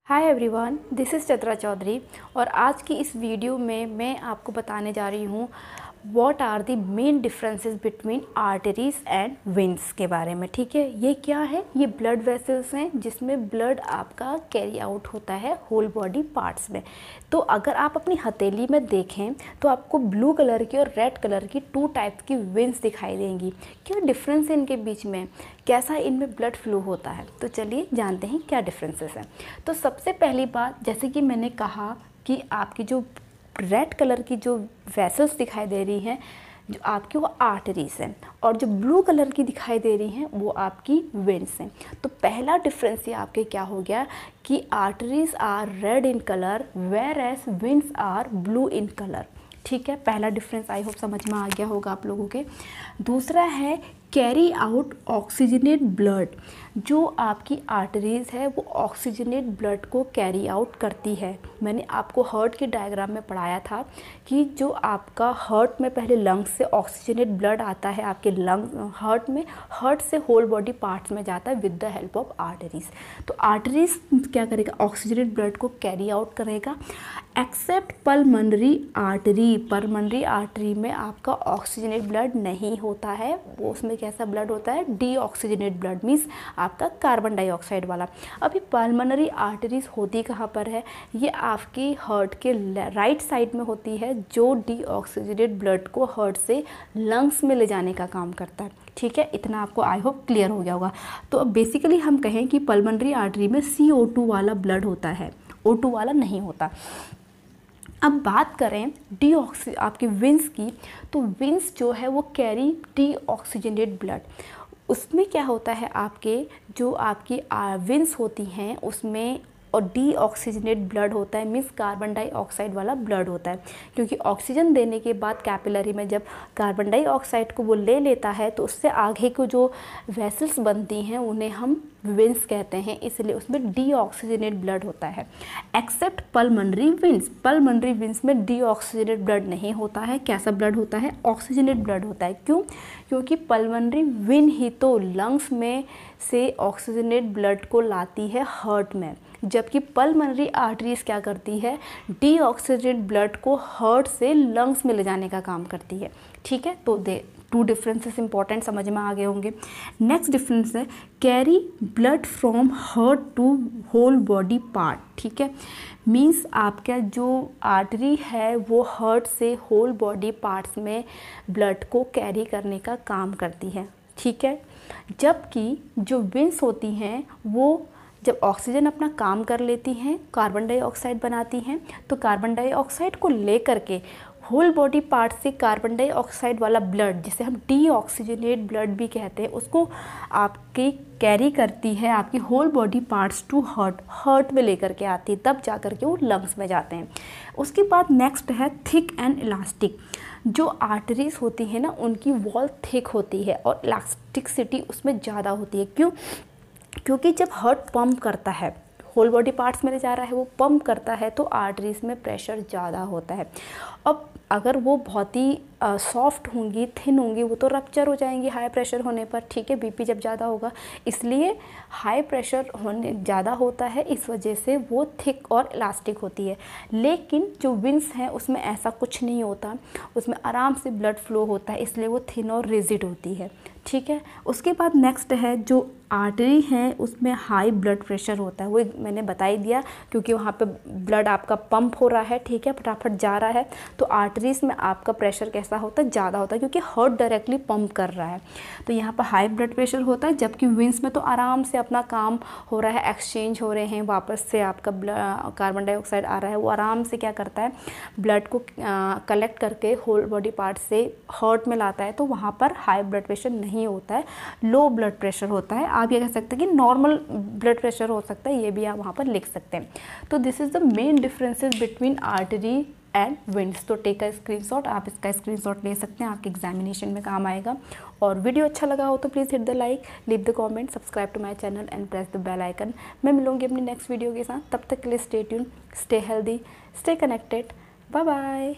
Hi everyone, this is Chitra Chaudhary और आज की इस वीडियो में मैं आपको बताने जा रही हूँ what are the main differences between arteries and veins के बारे में। ठीक है, ये क्या है? ये ब्लड वेसल्स हैं जिसमें ब्लड आपका कैरी आउट होता है होल बॉडी पार्ट्स में। तो अगर आप अपनी हथेली में देखें तो आपको ब्लू कलर की और रेड कलर की टू टाइप्स की वेन्स दिखाई देंगी। क्या डिफरेंस है इनके बीच में? कैसा इनमें ब्लड फ्लो होता है? तो चलिए जानते हैं क्या डिफरेंसेस हैं। तो सबसे पहली बात, जैसे कि मैंने कहा कि आपकी जो रेड कलर की जो वेसल्स दिखाई दे रही हैं जो आपकी, वो आर्टरीज हैं, और जो ब्लू कलर की दिखाई दे रही हैं वो आपकी वेन्स हैं। तो पहला डिफरेंस ये आपके क्या हो गया कि arteries are red in colour whereas veins are blue in colour. ठीक है, पहला डिफरेंस आई होप समझ में आ गया होगा आप लोगों के। दूसरा है कैरी आउट ऑक्सीजनेट ब्लड। जो आपकी आर्टरीज है वो ऑक्सीजनेट ब्लड को कैरी आउट करती है। मैंने आपको हार्ट के डायग्राम में पढ़ाया था कि जो आपका हार्ट में पहले लंग्स से ऑक्सीजनेट ब्लड आता है आपके लंग हार्ट में, हार्ट से होल बॉडी पार्ट्स में जाता है with the help of arteries. तो आर्टरीज क्या करेगा? ऑक्सीजनेट ब्लड को कैरी आउट करेगा। Accept pulmonary artery, pulmonary artery में आपका ऑक्सीजनेट ब्लड नहीं होता है। वो उसमें कैसा ब्लड होता है? डीऑक्सीजनेट ब्लड, मीन्स आपका कार्बन डाइऑक्साइड वाला। अभी पल्मोनरी आर्टरीज होती कहाँ पर है? ये आपकी हार्ट के राइट साइड में होती है, जो डीऑक्सीजनेट ब्लड को हार्ट से लंग्स में ले जाने का काम करता है। ठीक है, इतना आपको आई होप क्लियर हो गया होगा। तो अब बेसिकली हम कहें कि पल्मोनरी आर्टरी में CO2 वाला ब्लड होता है, O2 वाला नहीं होता। अब बात करें आपकी वेन्स की, तो वेन्स जो है वो कैरी डीऑक्सीजनेट ब्लड। उसमें क्या होता है, आपके जो आपकी वेन्स होती हैं उसमें और डीऑक्सीजनेट ब्लड होता है, मीन्स कार्बन डाइऑक्साइड वाला ब्लड होता है। क्योंकि ऑक्सीजन देने के बाद कैपिलरी में जब कार्बन डाइऑक्साइड को वो ले लेता है तो उससे आगे को जो वेसल्स बनती हैं उन्हें हम वेन्स कहते हैं, इसलिए उसमें डीऑक्सीजनेट ब्लड होता है। Accept pulmonary veins, pulmonary veins में डीऑक्सीजनेट ब्लड नहीं होता है। कैसा ब्लड होता है? ऑक्सीजनेट ब्लड होता है। क्यों? क्योंकि पल्मोनरी वेन ही तो लंग्स में से ऑक्सीजनेट ब्लड को लाती है हार्ट में, जबकि पल्मोनरी आर्टरीज क्या करती है? डीऑक्सीजनेट ब्लड को हार्ट से लंग्स में ले जाने का काम करती है। ठीक है, तो टू डिफरेंसेस इंपॉर्टेंट समझ में आ गए होंगे। नेक्स्ट डिफरेंस है carry blood from heart to whole body part. ठीक है, मीन्स आपका जो आर्टरी है वो हार्ट से होल बॉडी पार्ट्स में ब्लड को कैरी करने का काम करती है। ठीक है, जबकि जो वेन्स होती हैं वो जब ऑक्सीजन अपना काम कर लेती हैं, कार्बन डाइऑक्साइड बनाती हैं, तो कार्बन डाइऑक्साइड को लेकर के होल बॉडी पार्ट से कार्बन डाइऑक्साइड वाला ब्लड, जिसे हम डीऑक्सीजनेट ब्लड भी कहते हैं, उसको आपकी कैरी करती है आपकी whole body parts to heart में लेकर के आती है, तब जा कर के वो लंग्स में जाते हैं। उसके बाद नेक्स्ट है थिक एंड इलास्टिक। जो आर्टरीज होती है ना, उनकी वॉल थिक होती है और इलास्टिसिटी उसमें ज़्यादा होती है। क्यों? क्योंकि जब हार्ट पंप करता है, होल बॉडी पार्ट्स में ले जा रहा है, वो पंप करता है, तो आर्टरीज में प्रेशर ज़्यादा होता है। अब अगर वो बहुत ही सॉफ्ट होंगी, थिन होंगी, वो तो रप्चर हो जाएंगी हाई प्रेशर होने पर। ठीक है, बीपी जब ज़्यादा होगा, इसलिए हाई प्रेशर होने ज़्यादा होता है, इस वजह से वो थिक और इलास्टिक होती है। लेकिन जो वेन्स हैं उसमें ऐसा कुछ नहीं होता, उसमें आराम से ब्लड फ्लो होता है, इसलिए वो थिन और रिजिड होती है। ठीक है, उसके बाद नेक्स्ट है जो आर्टरी है उसमें हाई ब्लड प्रेशर होता है। वो मैंने बता ही दिया, क्योंकि वहाँ पे ब्लड आपका पंप हो रहा है, ठीक है, फटाफट जा रहा है, तो आर्टरीज में आपका प्रेशर कैसा होता है? ज़्यादा होता है, क्योंकि हार्ट डायरेक्टली पंप कर रहा है, तो यहाँ पर हाई ब्लड प्रेशर होता है। जबकि वेन्स में तो आराम से अपना काम हो रहा है, एक्सचेंज हो रहे हैं, वापस से आपका कार्बन डाइऑक्साइड आ रहा है, वो आराम से क्या करता है? ब्लड को कलेक्ट करके होल बॉडी पार्ट से हार्ट में लाता है, तो वहाँ पर हाई ब्लड प्रेशर नहीं होता है, लो ब्लड प्रेशर होता है। आप ये कह सकते हैं कि नॉर्मल ब्लड प्रेशर हो सकता है, ये भी आप वहाँ पर लिख सकते हैं। तो this is the main differences between artery and veins. तो टेक अ स्क्रीनशॉट, आप इसका स्क्रीनशॉट ले सकते हैं, आपके एग्जामिनेशन में काम आएगा। और वीडियो अच्छा लगा हो तो please hit the like, leave the comment, subscribe to my channel and press the bell icon. मैं मिलूंगी अपनी नेक्स्ट वीडियो के साथ, तब तक के लिए stay tune, stay healthy, stay connected, bye bye.